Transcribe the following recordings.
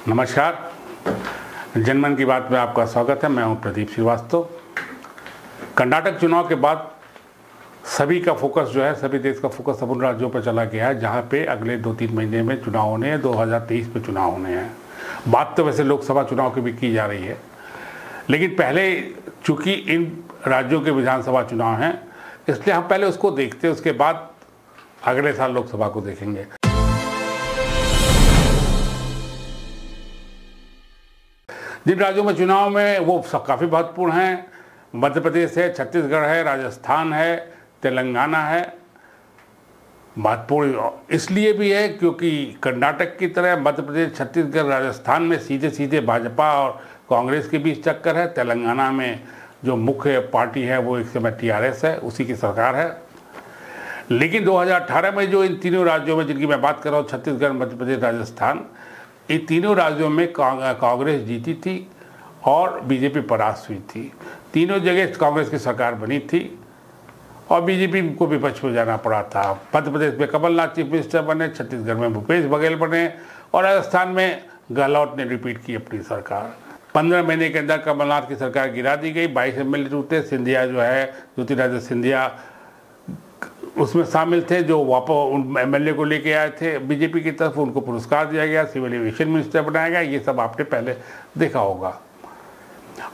नमस्कार। जनमन की बात में आपका स्वागत है। मैं हूं प्रदीप श्रीवास्तव। कर्नाटक चुनाव के बाद सभी का फोकस जो है, सभी देश का फोकस उन राज्यों पर चला गया है जहां पे अगले 2-3 महीने में चुनाव होने हैं। 2023 में चुनाव होने हैं। बात तो वैसे लोकसभा चुनाव की भी की जा रही है, लेकिन पहले चूंकि इन राज्यों के विधानसभा चुनाव हैं, इसलिए हम पहले उसको देखते हैं, उसके बाद अगले साल लोकसभा को देखेंगे। जिन राज्यों में चुनाव में वो सब काफ़ी महत्वपूर्ण हैं, मध्य प्रदेश है, छत्तीसगढ़ है, राजस्थान है, तेलंगाना है। महत्वपूर्ण इसलिए भी है क्योंकि कर्नाटक की तरह मध्य प्रदेश, छत्तीसगढ़, राजस्थान में सीधे सीधे भाजपा और कांग्रेस के बीच टक्कर है। तेलंगाना में जो मुख्य पार्टी है वो एक समय टीआरएस है, उसी की सरकार है। लेकिन 2018 में जो इन तीनों राज्यों में जिनकी मैं बात कर रहा हूँ, छत्तीसगढ़, मध्य प्रदेश, राजस्थान, इन तीनों राज्यों में कांग्रेस जीती थी और बीजेपी परास्त हुई थी। तीनों जगह कांग्रेस की सरकार बनी थी और बीजेपी को विपक्ष में जाना पड़ा था। मध्य प्रदेश में कमलनाथ चीफ मिनिस्टर बने, छत्तीसगढ़ में भूपेश बघेल बने और राजस्थान में गहलोत ने रिपीट की अपनी सरकार। 15 महीने के अंदर कमलनाथ की सरकार गिरा दी गई। 22 एमएलए टूटे। सिंधिया जो है, ज्योतिरादित्य सिंधिया उसमें शामिल थे, जो वापस उन एमएलए को लेके आए थे बीजेपी की तरफ। उनको पुरस्कार दिया गया, सिविल एविएशन मिनिस्टर बनाया गया। ये सब आपने पहले देखा होगा।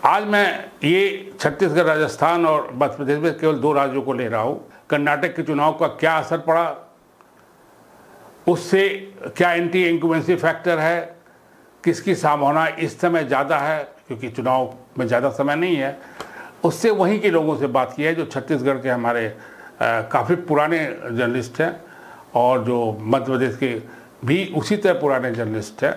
आज मैं ये छत्तीसगढ़, राजस्थान और मध्य प्रदेश में केवल 2 राज्यों को ले रहा हूँ। कर्नाटक के चुनाव का क्या असर पड़ा, उससे क्या एंटी इंक्यूबेंसी फैक्टर है, किसकी संभावना इस समय ज़्यादा है क्योंकि चुनाव में ज़्यादा समय नहीं है, उससे वहीं के लोगों से बात की है जो छत्तीसगढ़ के हमारे काफ़ी पुराने जर्नलिस्ट हैं और जो मध्य प्रदेश के भी उसी तरह पुराने जर्नलिस्ट हैं,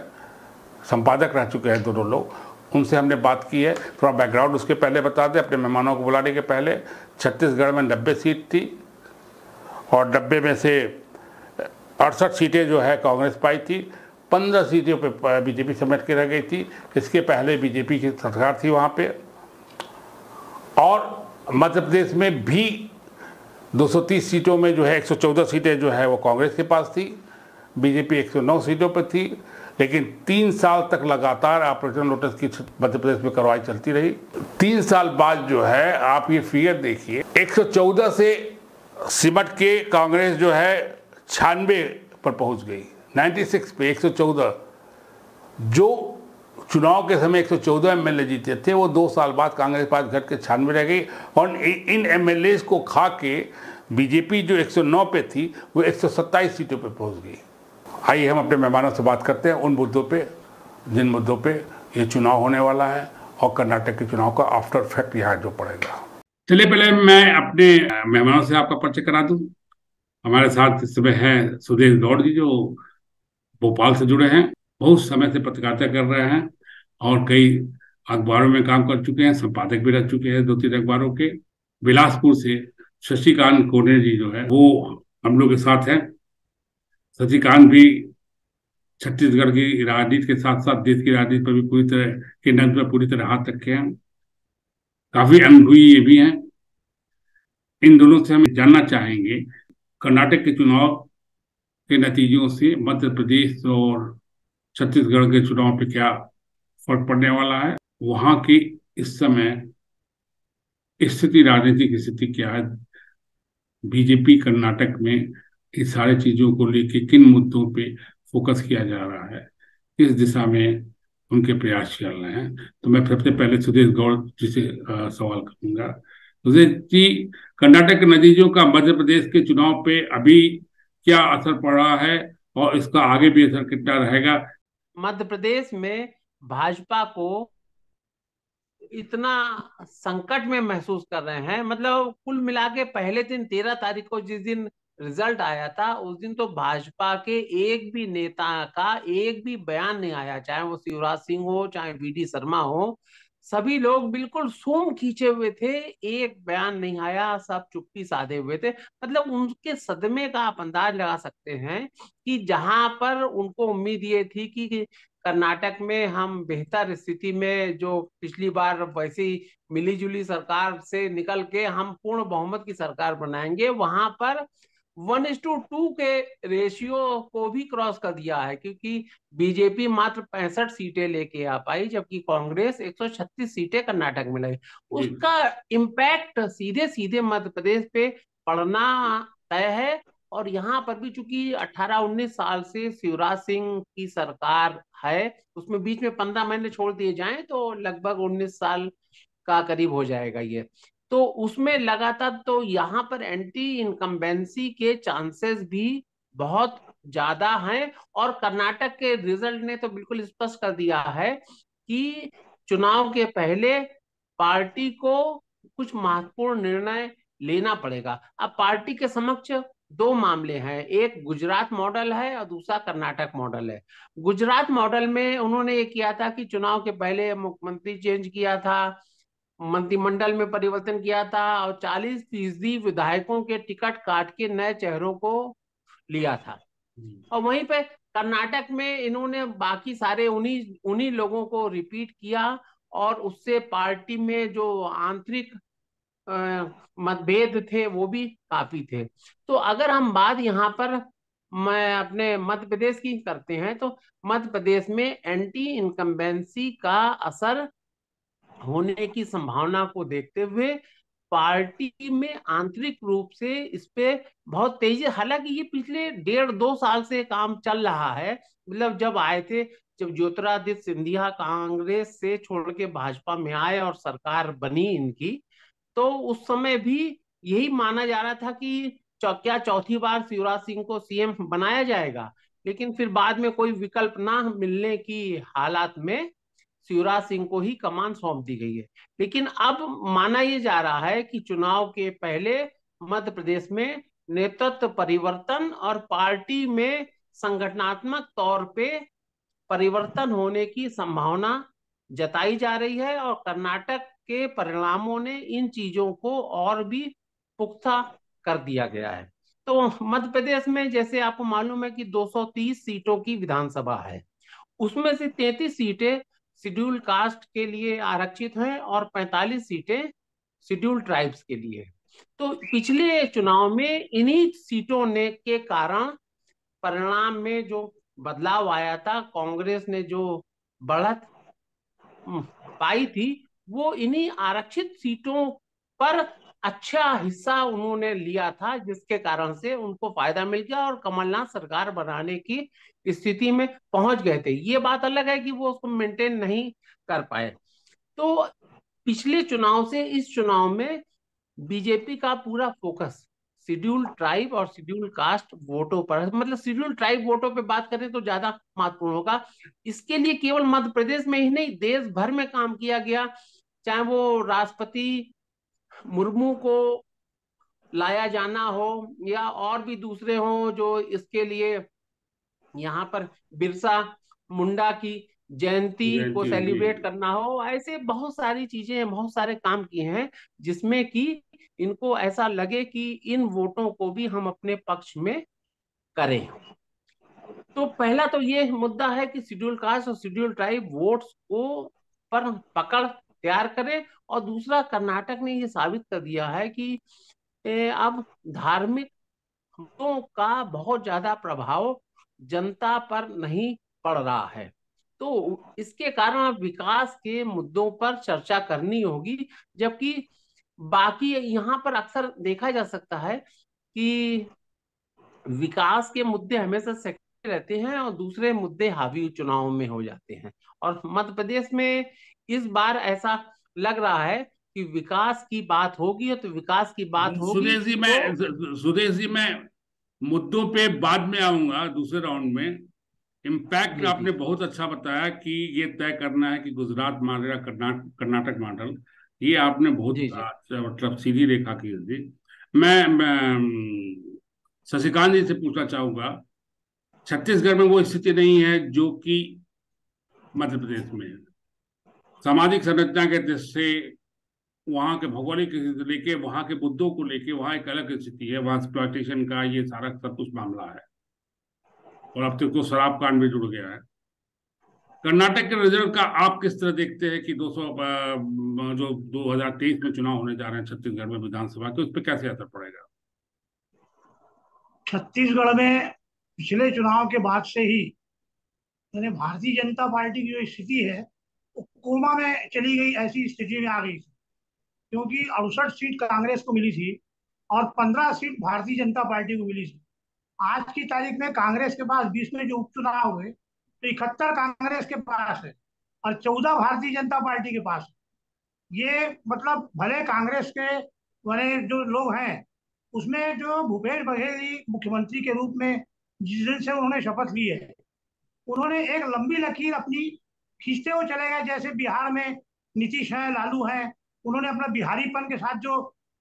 संपादक रह चुके हैं दोनों लोग। उनसे हमने बात की है। थोड़ा बैकग्राउंड उसके पहले बता दें, अपने मेहमानों को बुलाने के पहले। छत्तीसगढ़ में 90 सीट थी और 90 में से 68 सीटें जो है कांग्रेस पाई थी। 15 सीटों पे बीजेपी समेट के रह गई थी। इसके पहले बीजेपी की सरकार थी वहाँ पे। और मध्य प्रदेश में भी 230 सीटों में जो है 114 सीटें जो है वो कांग्रेस के पास थी। बीजेपी 109 सीटों पर थी। लेकिन 3 साल तक लगातार ऑपरेशन लोटस की मध्य प्रदेश में कार्रवाई चलती रही। 3 साल बाद जो है आप ये फिगर देखिए, 114 से सिमट के कांग्रेस जो है 96 पर पहुंच गई। 96 पे 114। जो चुनाव के समय 114 एमएलए जीते थे, वो 2 साल बाद कांग्रेस पास घट के 96 रह गई और इन एमएलए को खा के बीजेपी जो 109 पे थी वो 127 सीटों पे पहुंच गई। आइए हम अपने मेहमानों से बात करते हैं उन मुद्दों पे जिन मुद्दों पे ये चुनाव होने वाला है और कर्नाटक के चुनाव का आफ्टर इफेक्ट यहाँ जो पड़ेगा। चलिए पहले मैं अपने मेहमानों से आपका परिचय करा दूं। हमारे साथ इस समय है सुदेश गौड़ जी, जो भोपाल से जुड़े हैं, बहुत समय से पत्रकारिता कर रहे हैं और कई अखबारों में काम कर चुके हैं, संपादक भी रह चुके हैं 2-3 अखबारों के। बिलासपुर से शशिकांत कोने जी जो है वो हम लोग के साथ हैं। शशिकांत भी छत्तीसगढ़ की राजनीति के साथ साथ देश की राजनीति पर भी पूरी तरह के नब्ज में पूरी तरह हाथ रखे हैं। काफी अनुभवी ये भी हैं। इन दोनों से हम जानना चाहेंगे कर्नाटक के चुनाव के नतीजों से मध्य प्रदेश और छत्तीसगढ़ के चुनाव पे क्या फर्क पड़ने वाला है, वहां की इस समय स्थिति, राजनीतिक स्थिति क्या है, बीजेपी कर्नाटक में इस सारी चीजों को लेके किन मुद्दों पे फोकस किया जा रहा है, इस दिशा में उनके प्रयास चल रहे हैं। तो मैं सबसे पहले सुदेश गौड़ जी से सवाल करूंगा। सुदेश जी, कर्नाटक के नतीजों का मध्य प्रदेश के चुनाव पे अभी क्या असर पड़ रहा है और इसका आगे भी असर कितना रहेगा? मध्य प्रदेश में भाजपा को इतना संकट में महसूस कर रहे हैं। मतलब कुल मिला के पहले दिन 13 तारीख को जिस दिन रिजल्ट आया था, उस दिन तो भाजपा के एक भी नेता का एक भी बयान नहीं आया, चाहे वो शिवराज सिंह हो चाहे वीडी शर्मा हो। सभी लोग बिल्कुल सूम खींचे हुए थे, एक बयान नहीं आया, सब चुप्पी साधे हुए थे। मतलब उनके सदमे का आप अंदाज लगा सकते हैं कि जहां पर उनको उम्मीद ये थी कि कर्नाटक में हम बेहतर स्थिति में, जो पिछली बार वैसी मिली जुली सरकार से निकल के हम पूर्ण बहुमत की सरकार बनाएंगे, वहां पर 1:2 के रेशियो को भी क्रॉस कर दिया है, क्योंकि बीजेपी मात्र 65 सीटें लेके आ पाई, जबकि कांग्रेस 136 सीटें कर्नाटक में लाई। जी। उसका इम्पैक्ट सीधे सीधे मध्य प्रदेश पे पड़ना तय है। और यहाँ पर भी चूंकि 18-19 साल से शिवराज सिंह की सरकार है, उसमें बीच में 15 महीने छोड़ दिए जाएं तो लगभग 19 साल का करीब हो जाएगा ये। तो उसमें लगातार तो यहाँ पर एंटी इनकम्बेंसी के चांसेस भी बहुत ज्यादा हैं। और कर्नाटक के रिजल्ट ने तो बिल्कुल स्पष्ट कर दिया है कि चुनाव के पहले पार्टी को कुछ महत्वपूर्ण निर्णय लेना पड़ेगा। अब पार्टी के समक्ष दो मामले हैं, एक गुजरात मॉडल है और दूसरा कर्नाटक मॉडल है। गुजरात मॉडल में उन्होंने ये किया था कि चुनाव के पहले मुख्यमंत्री चेंज किया था, मंत्रिमंडल में परिवर्तन किया था और 40% विधायकों के टिकट काट के नए चेहरों को लिया था। और वहीं पे कर्नाटक में इन्होंने बाकी सारे उन्हीं उन्हीं लोगों को रिपीट किया, और उससे पार्टी में जो आंतरिक मतभेद थे वो भी काफी थे। तो अगर हम बात यहाँ पर मैं अपने मध्य प्रदेश की करते हैं, तो मध्य प्रदेश में एंटी इनकम्बेंसी का असर होने की संभावना को देखते हुए पार्टी में आंतरिक रूप से इस पे बहुत तेजी, हालांकि ये पिछले 1.5-2 साल से काम चल रहा है। मतलब जब आए थे, जब ज्योतिरादित्य सिंधिया कांग्रेस से छोड़ के भाजपा में आए और सरकार बनी इनकी, तो उस समय भी यही माना जा रहा था कि क्या चौथी बार शिवराज सिंह को सीएम बनाया जाएगा। लेकिन फिर बाद में कोई विकल्प ना मिलने की हालात में शिवराज सिंह को ही कमान सौंप दी गई है। लेकिन अब माना यह जा रहा है कि चुनाव के पहले मध्य प्रदेश में नेतृत्व परिवर्तन और पार्टी में संगठनात्मक तौर पे परिवर्तन होने की संभावना जताई जा रही है। और कर्नाटक के परिणामों ने इन चीजों को और भी पुख्ता कर दिया गया है। तो मध्य प्रदेश में जैसे आपको मालूम है कि 230 सीटों की विधानसभा है, उसमें से 33 सीटें शेड्यूल कास्ट के लिए आरक्षित हैं और 45 सीटें शेड्यूल ट्राइब्स के लिए। तो पिछले चुनाव में इन्हीं सीटों ने के कारण परिणाम में जो बदलाव आया था, कांग्रेस ने जो बढ़त पाई थी, वो इन्हीं आरक्षित सीटों पर अच्छा हिस्सा उन्होंने लिया था, जिसके कारण से उनको फायदा मिल गया और कमलनाथ सरकार बनाने की स्थिति में पहुंच गए थे। ये बात अलग है कि वो उसको मेंटेन नहीं कर पाए। तो पिछले चुनाव से इस चुनाव में बीजेपी का पूरा फोकस शेड्यूल ट्राइब और शेड्यूल कास्ट वोटों पर, मतलब शेड्यूल ट्राइब वोटों पे बात करें तो ज्यादा महत्वपूर्ण होगा। इसके लिए केवल मध्य प्रदेश में ही नहीं, देश भर में काम किया गया। चाहे वो राष्ट्रपति मुर्मू को लाया जाना हो या और भी दूसरे हो जो इसके लिए यहाँ पर बिरसा मुंडा की जयंती को जयंती, जी। सेलिब्रेट करना हो, ऐसे बहुत सारी चीजें, बहुत सारे काम किए हैं जिसमें कि इनको ऐसा लगे कि इन वोटों को भी हम अपने पक्ष में करें। तो पहला तो ये मुद्दा है कि शेड्यूल कास्ट और शेड्यूल ट्राइब वोट्स को पर पकड़ तैयार करें। और दूसरा, कर्नाटक ने ये साबित कर दिया है कि अब धार्मिक मुद्दों का बहुत ज्यादा प्रभाव जनता पर नहीं पड़ रहा है। तो इसके कारण अब विकास के मुद्दों पर चर्चा करनी होगी। जबकि बाकी यहाँ पर अक्सर देखा जा सकता है कि विकास के मुद्दे हमेशा सेकेंडरी रहते हैं और दूसरे मुद्दे हावी चुनाव में हो जाते हैं। और मध्य प्रदेश में इस बार ऐसा लग रहा है कि विकास की बात होगी, तो विकास की बात होगी तो सुदेश जी, मैं मुद्दों पे बाद में आऊंगा दूसरे राउंड में। इम्पैक्ट जी आपने जी बहुत अच्छा बताया कि ये तय करना है कि गुजरात मॉडल या कर्नाटक मॉडल, ये आपने बहुत जी जी अच्छा, मतलब सीधी रेखा की दी। मैं शशिकांत जी से पूछना चाहूंगा, छत्तीसगढ़ में वो स्थिति नहीं है जो कि मध्य प्रदेश में है। सामाजिक संरचना के दृष्टि से, वहाँ के भौगोलिक स्थिति से लेके, वहाँ के मुद्दों को लेके वहाँ एक अलग स्थिति है। वहाँ एक्सप्लॉयटेशन का ये सारा सब कुछ मामला है, और अब तक तो शराब कांड भी जुड़ गया है। कर्नाटक के रिजल्ट का आप किस तरह देखते हैं कि 200 जो 2023 में चुनाव होने जा रहे हैं छत्तीसगढ़ में विधानसभा के, उस पर कैसे असर पड़ेगा? छत्तीसगढ़ में पिछले चुनाव के बाद से ही यानी भारतीय जनता पार्टी की जो स्थिति है वो कोमा में चली गई, ऐसी स्थिति में आ गई थी। क्योंकि 68 सीट कांग्रेस को मिली थी और 15 सीट भारतीय जनता पार्टी को मिली थी। आज की तारीख में कांग्रेस के पास 20 में जो उपचुनाव हुए तो 71 कांग्रेस के पास है और 14 भारतीय जनता पार्टी के पास है। ये मतलब भले कांग्रेस के बने जो लोग हैं उसमें जो भूपेश बघेल जी मुख्यमंत्री के रूप में जिस दिन से उन्होंने शपथ ली है, उन्होंने एक लंबी लकीर अपनी खींचते हुए चले गए। जैसे बिहार में नीतीश हैं, लालू हैं, उन्होंने अपना बिहारीपन के साथ जो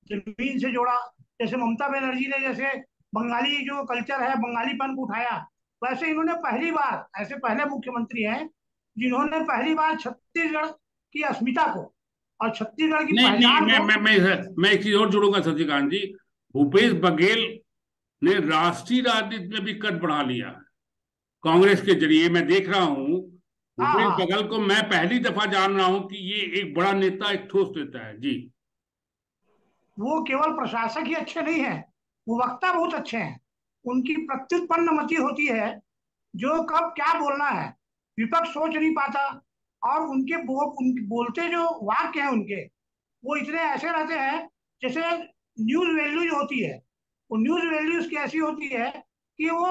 जमीन से जोड़ा। जैसे ममता बनर्जी ने जैसे बंगाली जो कल्चर है, बंगालीपन को उठाया, वैसे इन्होंने पहली बार, ऐसे पहले मुख्यमंत्री हैं जिन्होंने पहली बार छत्तीसगढ़ की अस्मिता को और छत्तीसगढ़ की नहीं नहीं, पहचान को। मैं एक चीज और जोड़ूंगा शशिकांत जी। भूपेश बघेल ने राष्ट्रीय राजनीति में भी कद बढ़ा लिया है कांग्रेस के जरिए। मैं देख रहा हूं हाँ भूपेश हाँ, बघेल को मैं पहली दफा जान रहा हूं कि ये एक बड़ा नेता, एक ठोस नेता है जी। वो केवल प्रशासक ही अच्छे नहीं है, वो वक्ता बहुत अच्छे हैं। उनकी प्रत्युत्पन्न मति होती है, जो कब क्या बोलना है विपक्ष सोच नहीं पाता। और उनके बोलते जो वाक्य हैं उनके, वो इतने ऐसे रहते हैं जैसे न्यूज वैल्यूज होती है। वो न्यूज वैल्यूज की ऐसी होती है कि वो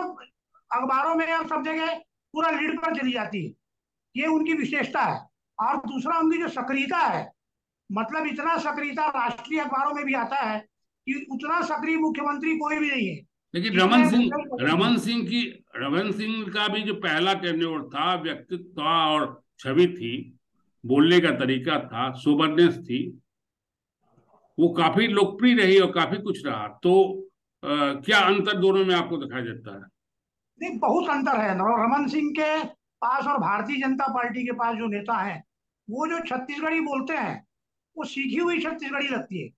अखबारों में और सब जगह पूरा लीड पर चली जाती है। ये उनकी विशेषता है। और दूसरा उनकी जो सक्रियता है, मतलब इतना सक्रियता राष्ट्रीय अखबारों में भी आता है कि उतना सक्रिय मुख्यमंत्री कोई भी नहीं है लेकिन जितने भूपेश बघेल जी। रमन सिंह का भी जो पहला टेन्योर था, व्यक्तित्व था और छवि थी, बोलने का तरीका था, सोबरनेस थी, वो काफी लोकप्रिय रही और काफी कुछ रहा। तो क्या अंतर दोनों में आपको दिखाई देता है? नहीं, बहुत अंतर है रमन सिंह के पास और भारतीय जनता पार्टी के पास जो नेता हैं, वो जो छत्तीसगढ़ी बोलते हैं वो सीखी हुई छत्तीसगढ़ी लगती है।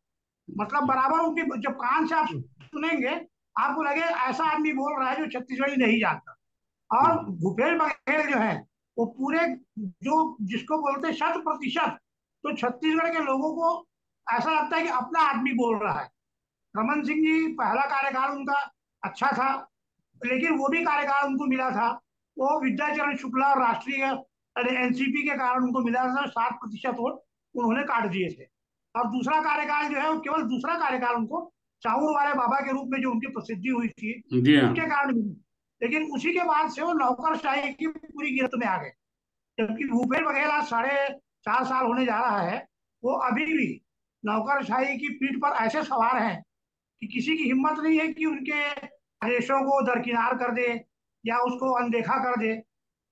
मतलब बराबर उनके जब कान से आप सुनेंगे आपको लगे ऐसा आदमी बोल रहा है जो छत्तीसगढ़ी नहीं जानता। और भूपेश बघेल जो है वो पूरे जो जिसको बोलते हैं 100%, तो छत्तीसगढ़ के लोगों को ऐसा लगता है कि अपना आदमी बोल रहा है। रमन सिंह जी पहला कार्यकाल उनका अच्छा था, लेकिन वो भी कार्यकाल उनको मिला था, वो विद्याचरण शुक्ला और राष्ट्रीय एनसीपी के कारण उनको मिला था। 60% वोट उन्होंने काट दिए थे। और दूसरा कार्यकाल जो है वो केवल दूसरा कार्यकाल उनको चाऊर वाले बाबा के रूप में जो उनकी प्रसिद्धि हुई थी जी हाँ। उसके कारण मिली। लेकिन उसी के बाद से वो नौकरशाही की पूरी गिरफ्त में आ गए। जबकि भूपेश बघेल आज 4.5 साल होने जा रहा है, वो अभी भी नौकरशाही की पीठ पर ऐसे सवार हैं कि किसी की हिम्मत नहीं है कि उनके आदेशों को दरकिनार कर दे या उसको अनदेखा कर दे।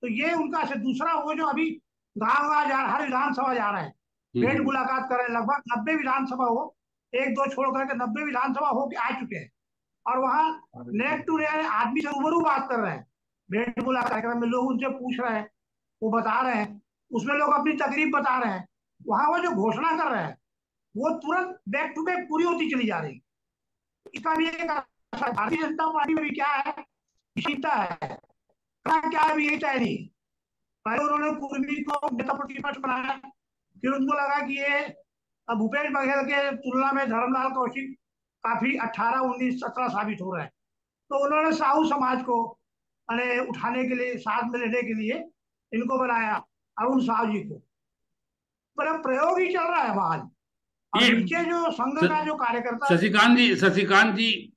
तो ये उनका से दूसरा वो जो अभी गांव गांव जा हर विधानसभा जा रहे हैं, भेंट हम्म। मुलाकात कर रहे हैं। लगभग 90 विधानसभा हो, एक दो छोड़ करके 90 विधानसभा हो के आ चुके हैं। और वहाँ नेक टू नेक आदमी से रूबरू बात कर रहे हैं। भेंट मुलाकात कार्यक्रम में लोग उनसे पूछ रहे हैं, वो बता रहे हैं, उसमें लोग अपनी तकलीफ बता रहे हैं। वहां वो जो घोषणा कर रहे हैं वो तुरंत बैक टू बैक पूरी होती चली जा रही है। इसका भी एक असर भारतीय जनता पार्टी में भी क्या है, विषमता है। क्या है अभी यही तय नहीं। पहले उन्होंने कुर्मी को नेता प्रतिपक्ष बनाया, फिर उनको लगा कि ये भूपेश बघेल के तुलना में धर्मलाल कौशिक काफी 18, 19, 17 साबित हो रहे हैं। तो उन्होंने साहू समाज को उठाने के लिए, साथ में लेने के लिए इनको बनाया, अरुण साहू जी को। पर प्रयोग ही चल रहा है वहां। और ये नीचे जो संघ का जो कार्यकर्ता। शशिकांत जी,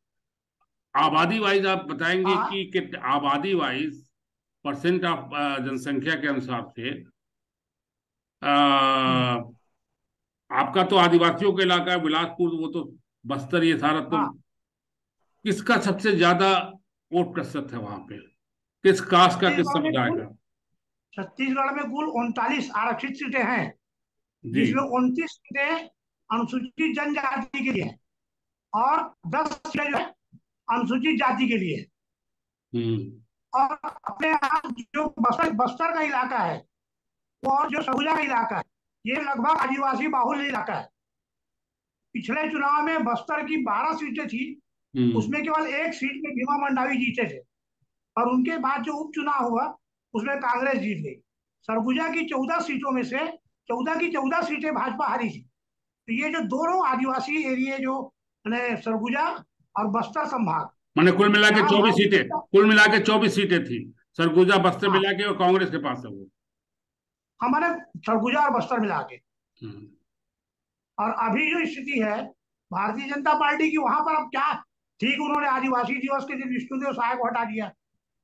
आबादी वाइज आप बताएंगे हाँ कि आबादी वाइज, परसेंट ऑफ जनसंख्या के अनुसार से, आपका तो आदिवासियों का इलाका है, बिलासपुर, वो तो बस्तर, ये सारा तो, हाँ, किसका सबसे ज्यादा वोट प्रतिशत है वहां पे? किस कास्ट का, किस छत्तीसगढ़ में समुदाय कुल का? छत्तीसगढ़ में कुल 39 आरक्षित सीटें हैं, जी। जिसमें 29 सीटें अनुसूचित जनजाति के लिए हैं और 10 सीटें जो है अनुसूचित जाति के लिए है। हम्म। और अपने यहाँ जो बस्तर बस्तर का इलाका है वो और जो सरगुजा का इलाका है, ये लगभग आदिवासी बाहुल्य इलाका है। पिछले चुनाव में बस्तर की 12 सीटें थी, हम्म। उसमें केवल एक सीट में भीमा मंडावी जीते थे। और उनके बाद जो उपचुनाव हुआ उसमें कांग्रेस जीत गई। सरगुजा की 14 सीटों में से 14 की 14 सीटें भाजपा हारी थी। तो ये जो दोनों आदिवासी एरिया जो सरगुजा और बस्तर संभाग, मैंने कुल मिला के यहाँ 24 भारतीय सीटें, जनता कुल मिला के 24 सीटें थी, सरगुजा बस्तर हाँ, मिला के, और कांग्रेस के पास है वो। हमारे सरगुजा और बस्तर मिला के। हम्म। और अभी जो स्थिति है भारतीय जनता पार्टी की, वहां पर अब क्या, ठीक उन्होंने आदिवासी दिवस के दिन विष्णुदेव साय को हटा दिया,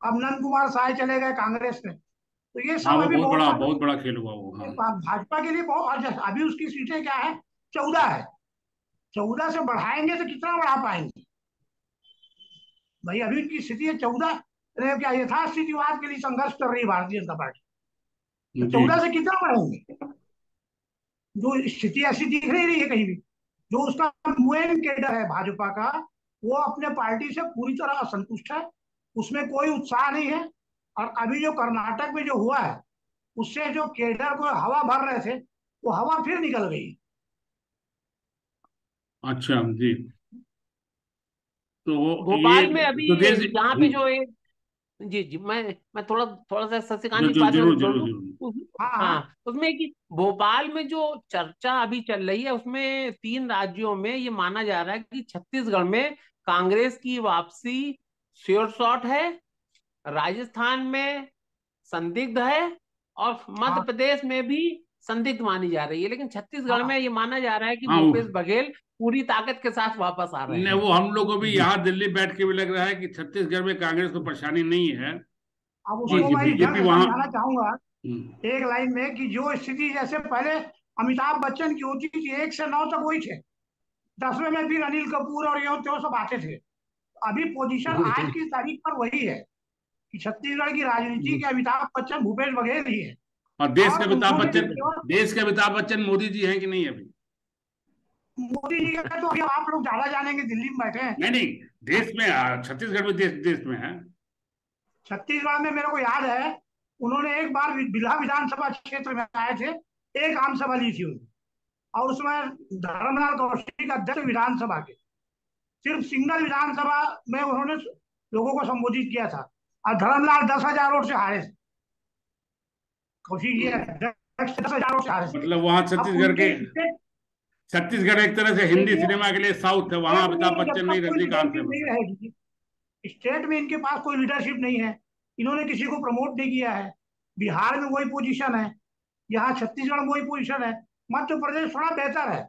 अब नंद कुमार साय चले गए कांग्रेस में। तो ये हाँ, सब वो अभी बहुत सारे, बहुत बड़ा खेल हुआ वो, हाँ। भाजपा के लिए बहुत, और अभी उसकी सीटें क्या है, 14 है। 14 से बढ़ाएंगे तो कितना बढ़ा पाएंगे भाई, अभी उनकी स्थिति है 14। क्या यथास्थितिवाद के लिए संघर्ष कर रही है भारतीय जनता पार्टी, तो जी। 14 से कितना बढ़ाएंगे। जो स्थिति ऐसी दिख नहीं रही है कहीं भी। जो उसका मेन केडर है भाजपा का, वो अपने पार्टी से पूरी तरह असंतुष्ट है, उसमें कोई उत्साह नहीं है। और अभी जो कर्नाटक में जो हुआ है, उससे जो केडर को हवा भर रहे थे, वो हवा फिर निकल गई। अच्छा जी। तो ये भोपाल में अभी सुदेश जी। यहाँ पे जो एक, जी जी, मैं थोड़ा थोड़ा सा शशिकांत जो जी जो बात में जरूर जोड़ जरूर दूं। जरूर। हाँ हाँ। हाँ, उसमें कि भोपाल में जो चर्चा अभी चल रही है, उसमें 3 राज्यों में ये माना जा रहा है कि छत्तीसगढ़ में कांग्रेस की वापसी श्योर शॉट है, राजस्थान में संदिग्ध है, और मध्य हाँ प्रदेश में भी संदिग्ध मानी जा रही है, लेकिन छत्तीसगढ़ हाँ में ये माना जा रहा है कि हाँ भूपेश बघेल पूरी ताकत के साथ वापस आ रहे ने हैं। वो हम लोग को भी जी यहाँ दिल्ली बैठ के भी लग रहा है कि छत्तीसगढ़ में कांग्रेस को परेशानी नहीं है, अब जी और उसको ये मैं इस ढंग बीजेपी से वहां। समझाना चाहूंगा हम्म। एक लाइन में, कि जो स्थिति जैसे पहले अमिताभ बच्चन की होती थी 1 से 9 तक वही थे, 10वें में फिर अनिल कपूर और यो त्यो सब आते थे। अभी पोजीशन आज की तारीख पर वही है कि छत्तीसगढ़ की राजनीति के अमिताभ बच्चन भूपेश बघेल ही है। और देश के और अमिताभ उन्होंने बच्चन, केवल, देश के अमिताभ बच्चन मोदी जी हैं कि नहीं अभी? मोदी जी का तो अभी आप लोग ज्यादा जानेंगे, दिल्ली में बैठे हैं। नहीं नहीं, देश में छत्तीसगढ़ में, देश देश में है। छत्तीसगढ़ में मेरे को याद है, उन्होंने एक बार बिल्हा विधानसभा क्षेत्र में आए थे, एक आम सभा ली थी उन्होंने, और उसमें धर्मलाल कौशिक अध्यक्ष विधानसभा के, सिर्फ सिंगल विधानसभा में उन्होंने लोगों को संबोधित किया था, और धर्मलाल 10,000 वोट से हारे थे। कौशिक जी अध्यक्ष 10,000 वोट से हारे थे। मतलब वहां अब छत्तीसगढ़ के, उनके स्टेट, छत्तीसगढ़ एक तरह से हिंदी देखिए सिनेमा के लिए साउथ है, वहां स्टेट अमिताभ में जब बच्चन तक नहीं, कोई रजनीकांत लीडरशिप फेमस नहीं है। रहेगी, स्टेट में इनके पास कोई लीडरशिप नहीं है, इन्होंने किसी को प्रमोट नहीं किया है। बिहार में वही पोजीशन है, यहाँ छत्तीसगढ़ में वही पोजीशन है। मध्य प्रदेश थोड़ा बेहतर है,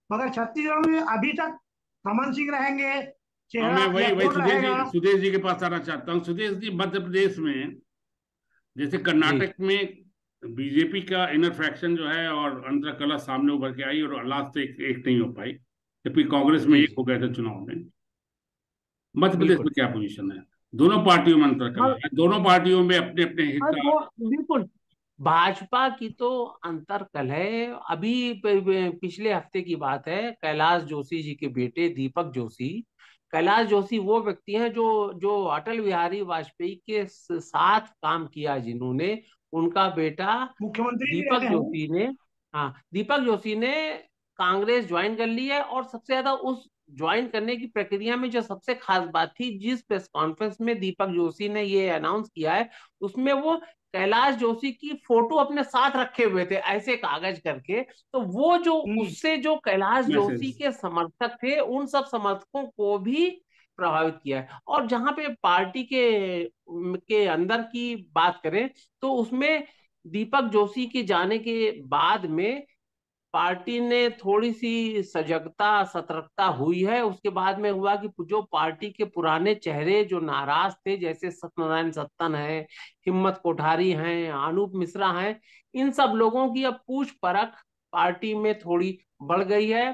मगर छत्तीसगढ़ में अभी तक रमन सिंह रहेंगे, हाँ, चेहरा मैं वही वही गहलोत रहेगा। सुदेश जी के पास आना चाहता हूँ। सुदेश जी, मध्य प्रदेश में जैसे जी कर्नाटक में बीजेपी का इनर फैक्शन जो है और अंतर कलह सामने उभर के आई, और लास्ट एक नहीं हो पाई, जबकि कांग्रेस में जी एक जी, हो गए थे चुनाव में। मध्य प्रदेश बिल्कुल। में क्या पोजीशन है? दोनों पार्टियों में अंतर कलह हाँ है, दोनों पार्टियों में अपने अपने हित हाँ, का। बिल्कुल। भाजपा की तो अंतर्कल है अभी। पिछले हफ्ते की बात है, कैलाश जोशी जी के बेटे दीपक जोशी, कैलाश जोशी वो व्यक्ति हैं जो जो अटल बिहारी वाजपेयी के साथ काम किया, जिन्होंने, उनका बेटा मुख्यमंत्री भी दीपक रहे हैं। जोशी ने, हाँ, दीपक जोशी ने कांग्रेस ज्वाइन कर ली है। और सबसे ज्यादा उस ज्वाइन करने की प्रक्रिया में जो सबसे खास बात थी, जिस प्रेस कॉन्फ्रेंस में दीपक जोशी ने ये अनाउंस किया है, उसमें वो कैलाश जोशी की फोटो अपने साथ रखे हुए थे, ऐसे कागज करके। तो वो जो, हम्म। उससे जो कैलाश जोशी मैसेज। के समर्थक थे, उन सब समर्थकों को भी प्रभावित किया है। और जहां पे पार्टी के अंदर की बात करें, तो उसमें दीपक जोशी के जाने के बाद में पार्टी ने थोड़ी सी सजगता, सतर्कता हुई है। उसके बाद में हुआ कि जो पार्टी के पुराने चेहरे जो नाराज थे, जैसे सत्यनारायण सत्तन है, हिम्मत कोठारी हैं, अनूप मिश्रा हैं, इन सब लोगों की अब पूछ परख पार्टी में थोड़ी बढ़ गई है।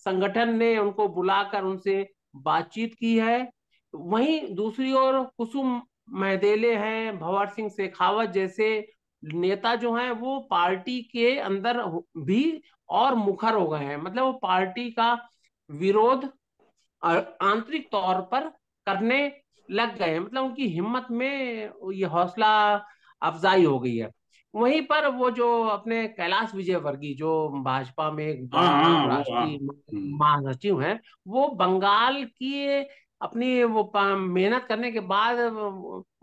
संगठन ने उनको बुलाकर उनसे बातचीत की है। वहीं दूसरी ओर कुसुम महदेले हैं, भंवर सिंह शेखावत जैसे नेता जो हैं, वो पार्टी के अंदर भी और मुखर हो गए हैं। मतलब वो पार्टी का विरोध आंतरिक तौर पर करने लग गए हैं। मतलब उनकी हिम्मत में ये हौसला अफजाई हो गई है। वहीं पर वो जो अपने कैलाश विजयवर्गीय, जो भाजपा में एक हाँ बड़ा हाँ, वो हाँ। राष्ट्रीय महासचिव हैं, वो बंगाल की अपनी वो मेहनत करने के बाद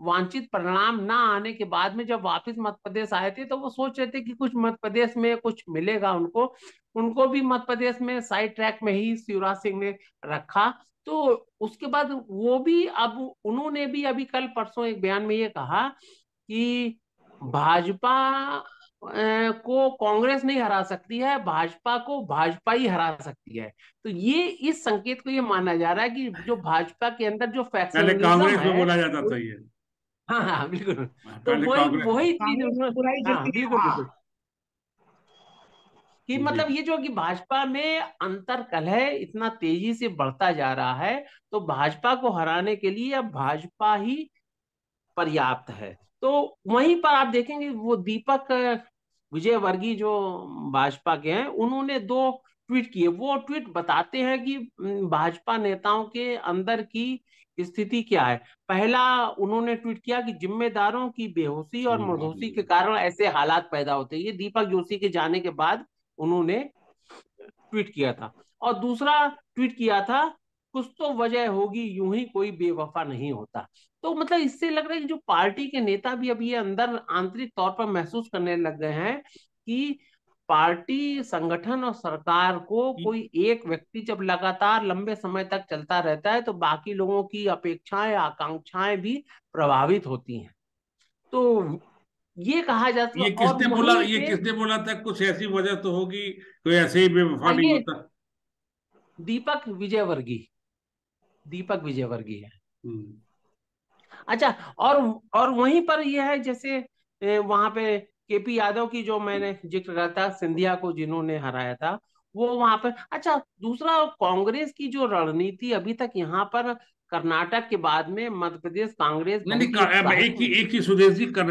वांछित परिणाम ना आने के बाद में जब वापस मध्य प्रदेश आए थे, तो वो सोच रहे थे कि कुछ मध्य प्रदेश में कुछ मिलेगा उनको। उनको भी मध्य प्रदेश में साइड ट्रैक में ही शिवराज सिंह ने रखा। तो उसके बाद वो भी, अब उन्होंने भी अभी कल परसों एक बयान में ये कहा कि भाजपा को कांग्रेस नहीं हरा सकती है, भाजपा को भाजपा ही हरा सकती है। तो ये इस संकेत को ये माना जा रहा है कि जो भाजपा के अंदर जो पहले फैक्शनलिज्म कांग्रेस में है बोला जाता वो, था ये। हाँ हाँ बिल्कुल। तो पहले वही कांग्रेस में। वही चीज कांग्रेस की बुराई हाँ चलती है बिल्कुल वहां। बिल्कुल, कि जी। मतलब ये जो कि भाजपा में अंतर कलह इतना तेजी से बढ़ता जा रहा है, तो भाजपा को हराने के लिए अब भाजपा ही पर्याप्त है। तो वहीं पर आप देखेंगे वो दीपक विजयवर्गीय जो भाजपा के हैं, उन्होंने दो ट्वीट किए। वो ट्वीट बताते हैं कि भाजपा नेताओं के अंदर की स्थिति क्या है। पहला उन्होंने ट्वीट किया कि जिम्मेदारों की बेहोशी और मदहोशी के कारण ऐसे हालात पैदा होते हैं। ये दीपक जोशी के जाने के बाद उन्होंने ट्वीट किया था। और दूसरा ट्वीट किया था, कुछ तो वजह होगी, यूं ही कोई बेवफा नहीं होता। तो मतलब इससे लग रहा है कि जो पार्टी के नेता भी अब ये अंदर आंतरिक तौर पर महसूस करने लग गए हैं कि पार्टी संगठन और सरकार को कोई एक व्यक्ति जब लगातार लंबे समय तक चलता रहता है, तो बाकी लोगों की अपेक्षाएं आकांक्षाएं भी प्रभावित होती हैं। तो ये कहा जाता है। और वहीं ये पे किसने बोला था? कुछ ऐसी वजह तो होगी, कोई ऐसे ही बेवफा नहीं ये होता। दीपक विजयवर्गीय, दीपक विजयवर्गीय है। हम्म। अच्छा, और वहीं पर यह है, जैसे वहां पे केपी यादव की जो मैंने जिक्र करा था, सिंधिया को जिन्होंने हराया था, वो वहां पर। अच्छा, दूसरा कांग्रेस की जो रणनीति अभी तक यहाँ पर, कर्नाटक के बाद में मध्य प्रदेश कांग्रेस नहीं नहीं, बहुत ही अब उत्साहित है। एक ही सुदेश जी कर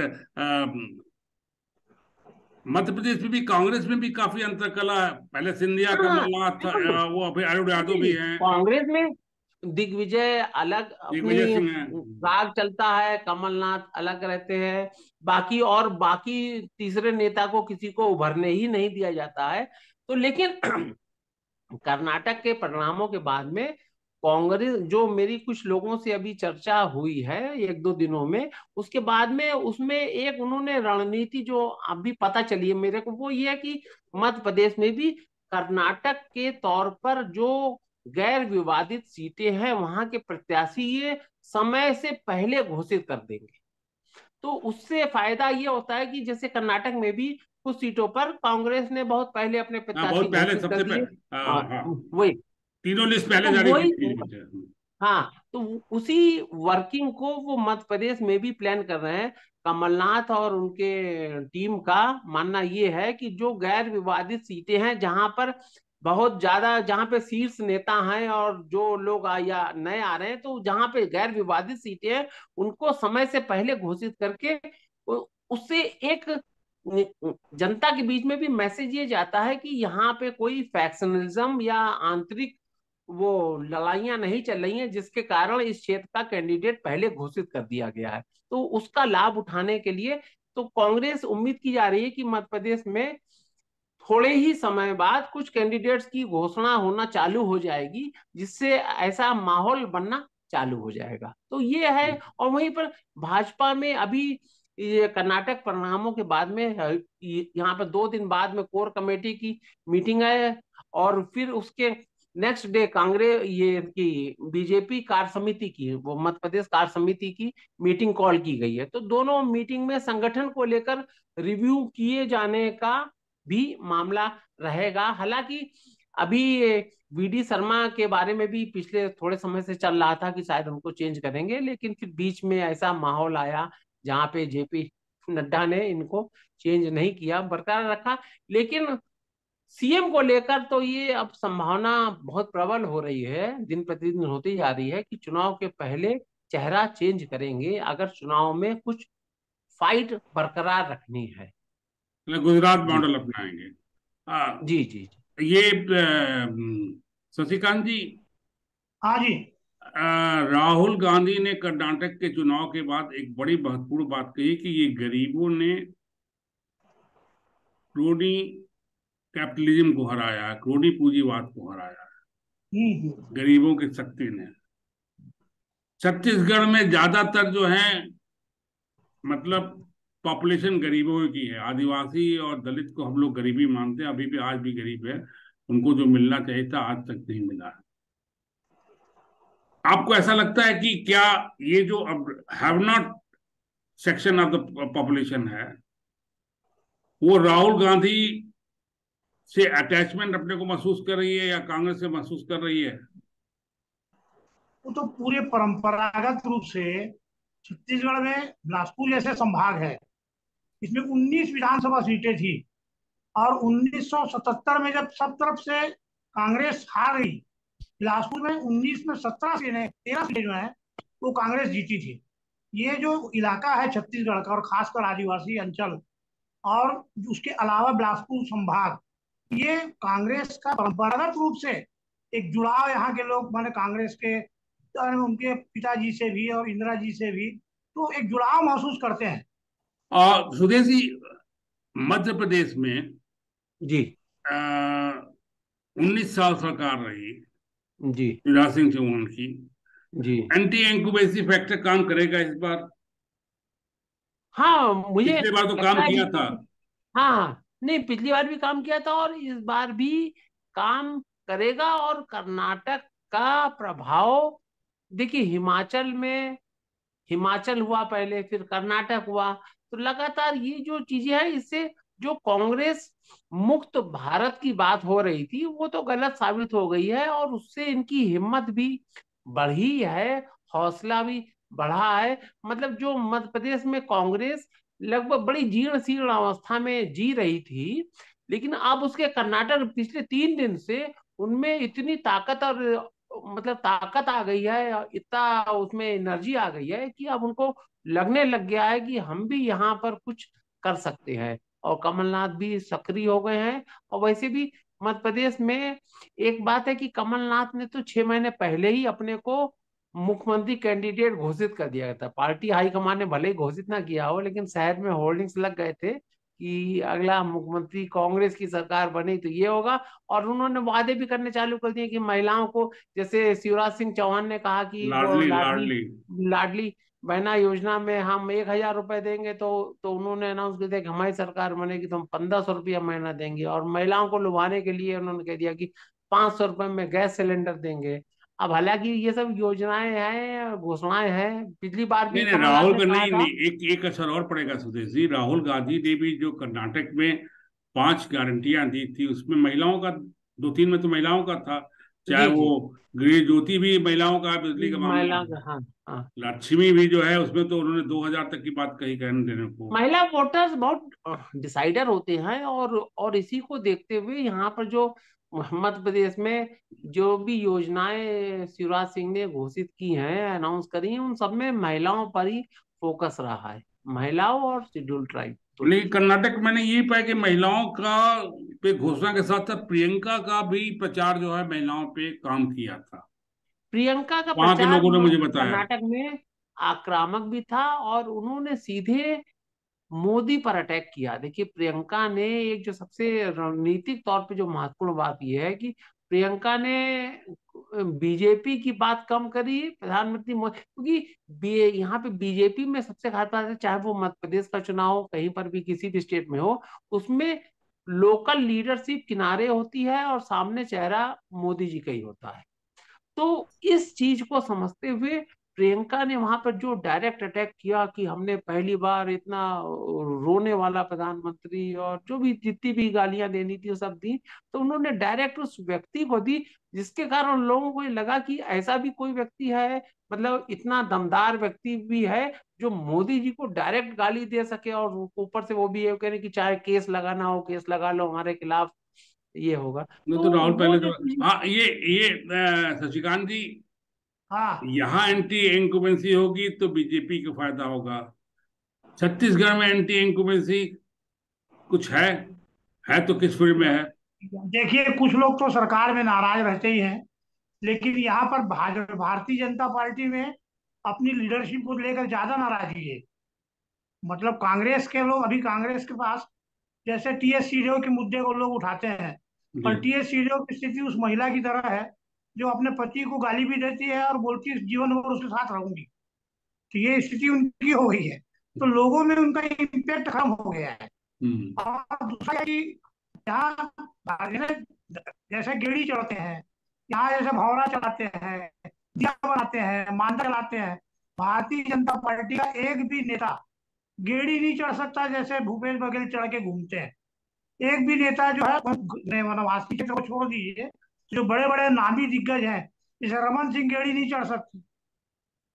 मध्य प्रदेश में भी, कांग्रेस में भी काफी अंतरकला है। पहले सिंधिया, हाँ कमलनाथ था, बिल्कुल। वो अभी अरुण यादव भी नहीं, हैं, कांग्रेस में दिग्विजय अलग अपनी दिग्विजय सिंह हैं। राग चलता है, कमलनाथ अलग रहते हैं, बाकी और बाकी तीसरे नेता को किसी को उभरने ही नहीं दिया जाता है। तो लेकिन कर्नाटक के परिणामों के बाद में कांग्रेस, जो मेरी कुछ लोगों से अभी चर्चा हुई है एक दो दिनों में, उसके बाद में उसमें एक उन्होंने रणनीति जो अभी पता चली है मेरे को, वो ये है कि मध्य प्रदेश में भी कर्नाटक के तौर पर जो गैर विवादित सीटें हैं, वहां के प्रत्याशी ये समय से पहले घोषित कर देंगे। तो उससे फायदा ये होता है कि जैसे कर्नाटक में भी कुछ सीटों पर कांग्रेस ने बहुत पहले अपने हाँ, प्रत्याशी बहुत पहले, घोषित कर सबसे दिए। पहले। हाँ और हाँ, वही, तीनों लिस्ट पहले तो जारी की वही, थी। हाँ, तो उसी वर्किंग को वो मध्य प्रदेश में भी प्लान कर रहे हैं। कमलनाथ और उनके टीम का मानना ये है कि जो गैर विवादित सीटें हैं, जहां पर बहुत ज्यादा, जहां पे शीर्ष नेता हैं और जो लोग या नए आ रहे हैं, तो जहां पे गैर विवादित सीटें हैं, उनको समय से पहले घोषित करके उससे एक जनता के बीच में भी मैसेज ये जाता है कि यहाँ पे कोई फैक्शनलिज्म या आंतरिक वो लड़ाइयां नहीं चल रही हैं, जिसके कारण इस क्षेत्र का कैंडिडेट पहले घोषित कर दिया गया है। तो उसका लाभ उठाने के लिए तो कांग्रेस उम्मीद की जा रही है कि मध्य प्रदेश में थोड़े ही समय बाद कुछ कैंडिडेट्स की घोषणा होना चालू हो जाएगी, जिससे ऐसा माहौल बनना चालू हो जाएगा। तो ये है। और वहीं पर भाजपा में अभी ये कर्नाटक परिणामों के बाद में यहाँ पर 2 दिन बाद में कोर कमेटी की मीटिंग है, और फिर उसके नेक्स्ट डे कांग्रेस ये की बीजेपी कार्य समिति की, वो मध्य प्रदेश कार्य समिति की मीटिंग कॉल की गई है। तो दोनों मीटिंग में संगठन को लेकर रिव्यू किए जाने का भी मामला रहेगा। हालांकि अभी वीडी शर्मा के बारे में भी पिछले थोड़े समय से चल रहा था कि शायद उनको चेंज करेंगे, लेकिन फिर बीच में ऐसा माहौल आया जहां पे जेपी नड्डा ने इनको चेंज नहीं किया, बरकरार रखा। लेकिन सीएम को लेकर तो ये अब संभावना बहुत प्रबल हो रही है, दिन प्रतिदिन होती जा रही है, कि चुनाव के पहले चेहरा चेंज करेंगे अगर चुनाव में कुछ फाइट बरकरार रखनी है। मतलब गुजरात जी मॉडल अपनाएंगे। हाँ। जी जी। ये शशिकांत जी, हाँ जी। राहुल गांधी ने कर्नाटक के चुनाव के बाद एक बड़ी महत्वपूर्ण बात कही कि ये गरीबों ने क्रोनी कैपिटलिज्म को हराया है, क्रोनी पूंजीवाद को हराया है, हम्म। गरीबों की शक्ति ने। छत्तीसगढ़ में ज्यादातर जो है, मतलब पॉपुलेशन गरीबों की है। आदिवासी और दलित को हम लोग गरीबी मानते हैं, अभी भी आज भी गरीब है। उनको जो मिलना चाहिए था आज तक नहीं मिला है। आपको ऐसा लगता है कि क्या ये जो अब have not section of the population है, वो राहुल गांधी से अटैचमेंट अपने को महसूस कर रही है या कांग्रेस से महसूस कर रही है? वो तो पूरे परंपरागत रूप से छत्तीसगढ़ में बिलासपुर जैसे संभाग है, इसमें 19 विधानसभा सीटें थी। और 1977 में जब सब तरफ से कांग्रेस हार गई, बिलासपुर में 19 में 17 सीटें, 13 सीटें जो है वो कांग्रेस जीती थी। ये जो इलाका है छत्तीसगढ़ का, और खासकर आदिवासी अंचल, और उसके अलावा बिलासपुर संभाग, ये कांग्रेस का परंपरागत रूप से एक जुड़ाव, यहाँ के लोग माने कांग्रेस के उनके पिताजी से भी और इंदिरा जी से भी तो एक जुड़ाव महसूस करते हैं। और सुधीर जी, मध्य प्रदेश में जी 19 साल सरकार रही जी शिवराज सिंह चौहान की। जी। एंटी इंक्यूबेसी फैक्टर काम करेगा इस बार? हाँ, मुझे पिछले बार तो काम लगता है किया कि था। हाँ, नहीं, पिछली बार भी काम किया था और इस बार भी काम करेगा। और कर्नाटक का प्रभाव, देखिए, हिमाचल हुआ पहले, फिर कर्नाटक हुआ, तो लगातार ये जो चीजें हैं, इससे जो कांग्रेस मुक्त भारत की बात हो रही थी वो तो गलत साबित हो गई है, और उससे इनकी हिम्मत भी बढ़ी है, हौसला भी बढ़ा है। मतलब जो मध्य प्रदेश में कांग्रेस लगभग बड़ी जीर्ण शीर्ण अवस्था में जी रही थी, लेकिन अब उसके कर्नाटक पिछले 3 दिन से उनमें इतनी ताकत और मतलब ताकत आ गई है, इतना उसमें एनर्जी आ गई है कि अब उनको लगने लग गया है कि हम भी यहाँ पर कुछ कर सकते हैं। और कमलनाथ भी सक्रिय हो गए हैं। और वैसे भी मध्य प्रदेश में एक बात है कि कमलनाथ ने तो 6 महीने पहले ही अपने को मुख्यमंत्री कैंडिडेट घोषित कर दिया था। पार्टी हाईकमान ने भले ही घोषित ना किया हो, लेकिन शहर में होर्डिंग्स लग गए थे कि अगला मुख्यमंत्री कांग्रेस की सरकार बनी तो ये होगा। और उन्होंने वादे भी करने चालू कर दिए कि महिलाओं को, जैसे शिवराज सिंह चौहान ने कहा कि वो लाडली लाडली लाडली। लाडली बहना योजना में हम 1,000 रुपए देंगे, तो उन्होंने अनाउंस कर दिया कि हमारी सरकार बनेगी तो हम 1,500 रुपया महीना देंगे। और महिलाओं को लुभाने के लिए उन्होंने कह दिया कि 500 रुपए में गैस सिलेंडर देंगे। अब हालांकि ये सब योजनाएं हैं, घोषणाएं हैं, पिछली बार नहीं भी नहीं, कमलनाथ राहुल ने का कहा नहीं था। नहीं, एक असर और पड़ेगा सुधीर जी। राहुल गांधी ने भी जो कर्नाटक में 5 गारंटियां दी थी, उसमें महिलाओं का, 2-3 में तो महिलाओं का था। चाहे जी वो जी। गृह ज्योति भी महिलाओं का, बिजली का मामला महिला है। का, हाँ हाँ। लक्ष्मी भी जो है उसमें तो उन्होंने 2,000 तक की बात कही कहने देने को। महिला वोटर्स बहुत डिसाइडर होते हैं। और इसी को देखते हुए यहाँ पर जो मध्य प्रदेश में जो भी योजनाएं शिवराज सिंह ने घोषित की हैं, अनाउंस करी हैं, उन सब में महिलाओं पर ही फोकस रहा है। महिलाओं और शेड्यूल ट्राइब, दो लेकिन चीजें। कर्नाटक में मैंने ये पाया कि महिलाओं का पे घोषणा के साथ साथ प्रियंका का भी प्रचार जो है महिलाओं पे काम किया था, प्रियंका का वहां के प्रचार लोगों ने मुझे बताया। कर्नाटक में आक्रामक भी था, और उन्होंने सीधे मोदी पर अटैक किया। देखिए, प्रियंका ने एक जो सबसे रणनीतिक तौर पे जो महत्वपूर्ण बात यह है कि प्रियंका ने बीजेपी की बात कम करी, प्रधानमंत्री मोदी, क्योंकि यहाँ पे बीजेपी में सबसे खास बात है, चाहे वो मध्य प्रदेश का चुनाव हो, कहीं पर भी किसी भी स्टेट में हो, उसमें लोकल लीडरशिप किनारे होती है और सामने चेहरा मोदी जी का ही होता है। तो इस चीज को समझते हुए प्रियंका ने वहां पर जो डायरेक्ट अटैक किया कि हमने पहली बार इतना रोने वाला प्रधानमंत्री, और जो भी जितनी भी गालियां देनी थी वो सब दी, तो उन्होंने डायरेक्ट उस व्यक्ति को दी, जिसके कारण लोगों को ये लगा कि ऐसा भी कोई व्यक्ति है, मतलब इतना दमदार व्यक्ति भी है जो मोदी जी को डायरेक्ट गाली दे सके। और ऊपर से वो भी ये कह रहे कि चाहे केस लगाना हो केस लगा लो हमारे खिलाफ, ये होगा। नहीं तो तो राहुल वो पहले जो तो, चीज। हाँ, ये शशिकांत जी, हाँ, यहाँ एंटी इंकुबेंसी होगी तो बीजेपी को फायदा होगा। छत्तीसगढ़ में एंटी इंकुबेंसी कुछ है तो किस फील्ड में है? देखिए, कुछ लोग तो सरकार में नाराज रहते ही हैं, लेकिन यहाँ पर भारतीय जनता पार्टी में अपनी लीडरशिप को लेकर ज्यादा नाराजगी है। मतलब कांग्रेस के लोग, अभी कांग्रेस के पास जैसे टीएस सीडीओ के मुद्दे को लोग उठाते हैं, जी। पर टीएस सीडीओ की स्थिति उस महिला की तरह है जो अपने पति को गाली भी देती है और बोलती है जीवन भर उसके साथ रहूंगी। तो ये स्थिति उनकी हो गई है। तो लोगों में उनका इम्पैक्ट खत्म हो गया है। और दूसरा कि यहाँ जैसे गेड़ी चढ़ते हैं, यहाँ जैसे भौरा चलाते हैं, दिया बनाते हैं, मांडा चलाते हैं, भारतीय जनता पार्टी का एक भी नेता गेड़ी नहीं चढ़ सकता जैसे भूपेश बघेल चढ़ के घूमते हैं। एक भी नेता जो है मतलब आस्ती क्षेत्र को छोड़ दीजिए, जो बड़े बड़े नामी दिग्गज हैं, जैसे रमन सिंह गेड़ी नहीं चढ़ सकते।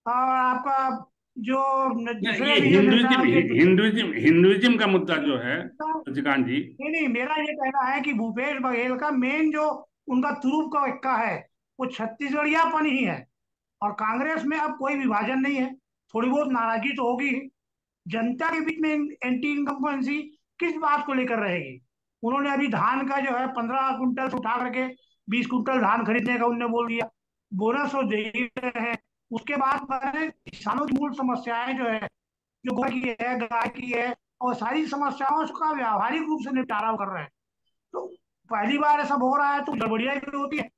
और आपका जो ये दूसरे भी जो नेता हिंदुइज्म के हिंदुइज्म हिंदुइज्म का मुद्दा जो है सचिकांत जी। नहीं नहीं, मेरा ये कहना है कि भूपेश बघेल का मेन जो उनका तुरुप का इक्का है वो छत्तीसगढ़ियापन ही है। और कांग्रेस में अब कोई विभाजन नहीं है। थोड़ी बहुत नाराजगी तो होगी, जनता के बीच में एंटी इनकम्बेंसी किस बात को लेकर रहेगी। उन्होंने अभी धान का जो है 15 कुंटल से उठा करके 20 कुंटल धान खरीदने का उन्होंने बोल दिया। बोनस वो दे ही रहे हैं। उसके बाद मैंने किसानों की मूल समस्याएं जो है, जो गोबर की है, गाय की है, और सारी समस्याओं का व्यावहारिक रूप से निपटारा कर रहे हैं। तो पहली बार ऐसा हो रहा है तो गड़बड़ियाँ भी होती है,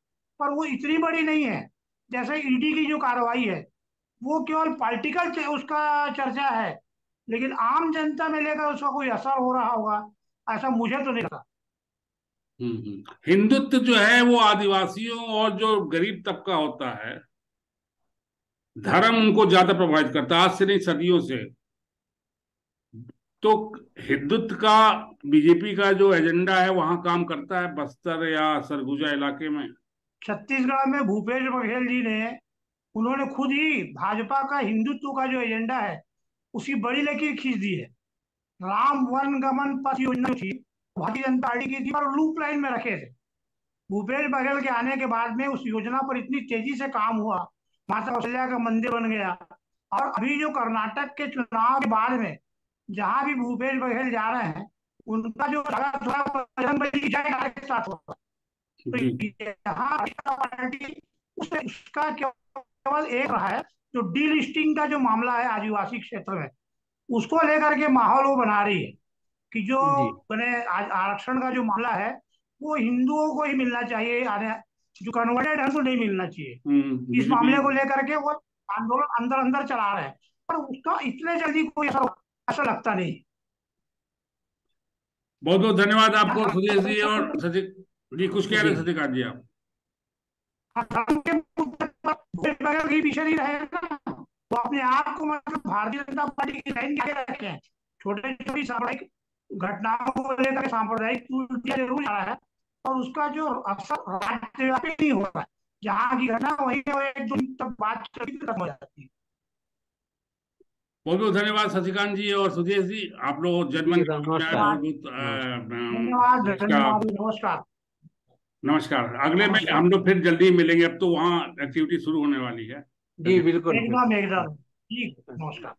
पर वो इतनी बड़ी नहीं है। जैसे ईडी की जो कार्रवाई है वो केवल पॉलिटिकल उसका चर्चा है, लेकिन आम जनता में लेकर उसका कोई असर हो रहा होगा ऐसा मुझे तो नहीं लगता। हिंदुत्व जो है वो आदिवासियों और जो गरीब तबका होता है, धर्म उनको ज्यादा प्रभावित करता है, आज से नहीं सदियों से। तो हिंदुत्व का बीजेपी का जो एजेंडा है वहां काम करता है बस्तर या सरगुजा इलाके में। छत्तीसगढ़ में भूपेश बघेल जी ने, उन्होंने खुद ही भाजपा का हिंदुत्व का जो एजेंडा है उसकी बड़ी लकीर खींच दी है। राम वन गमन पथ योजना थी, भारतीय जनता पार्टी की थी, और लूप लाइन में रखे थे। भूपेश बघेल के आने के बाद में उस योजना पर इतनी तेजी से काम हुआ, माता कौशल्या का मंदिर बन गया। और अभी जो कर्नाटक के चुनाव के बाद में जहां भी भूपेश बघेल जा रहे हैं, उनका जो बजरंग बली की जय गाने के साथ होगा। तो जी। यहाँ पार्टी उसका केवल एक रहा है, जो डीलिस्टिंग का जो मामला है आदिवासी क्षेत्र में, उसको लेकर के माहौल वो बना रही है कि जो जी मैंने आरक्षण का जो मामला है वो हिंदुओं को ही मिलना चाहिए, जो कन्वर्टेड है उनको नहीं मिलना चाहिए। इस बीजेपी। मामले को लेकर के वो आंदोलन अंदर अंदर चला रहे हैं, पर उसका इतने जल्दी कोई असर ऐसा लगता नहीं। बहुत बहुत धन्यवाद आपको सुदेश जी और सचिक जी। कुछ कह रहे जी। हैं सचिकांत जी आप? धर्म के मुद्दे पर बगैर कहीं पीछे नहीं रहेगा। वो अपने आप को मतलब भारतीय जनता पार्टी की लाइन के आगे रखे हैं। छोटे छोटी सामुदायिक घटनाओं को लेकर सांप्रदायिक टूटियां जरूर आ रहा है, और उसका जो असर राज्यव्यापी नहीं हो रहा है। जहाँ की घटना वही एक दो दिन तक बात चलती खत्म हो जाती है। बहुत बहुत धन्यवाद सचिकांत जी और सुदेश जी। आप लोग जी जनमन में आए, नमस्कार। धन्यवाद, बहुत नमस्कार। धन्यवाद, इसका धन्यवाद, नमस्कार। नमस्कार। अगले में नमस्कार। हम लोग फिर जल्दी ही मिलेंगे, अब तो वहाँ एक्टिविटी शुरू होने वाली है। जी बिल्कुल एकदम बिल्कुल। एकदम ठीक, नमस्कार।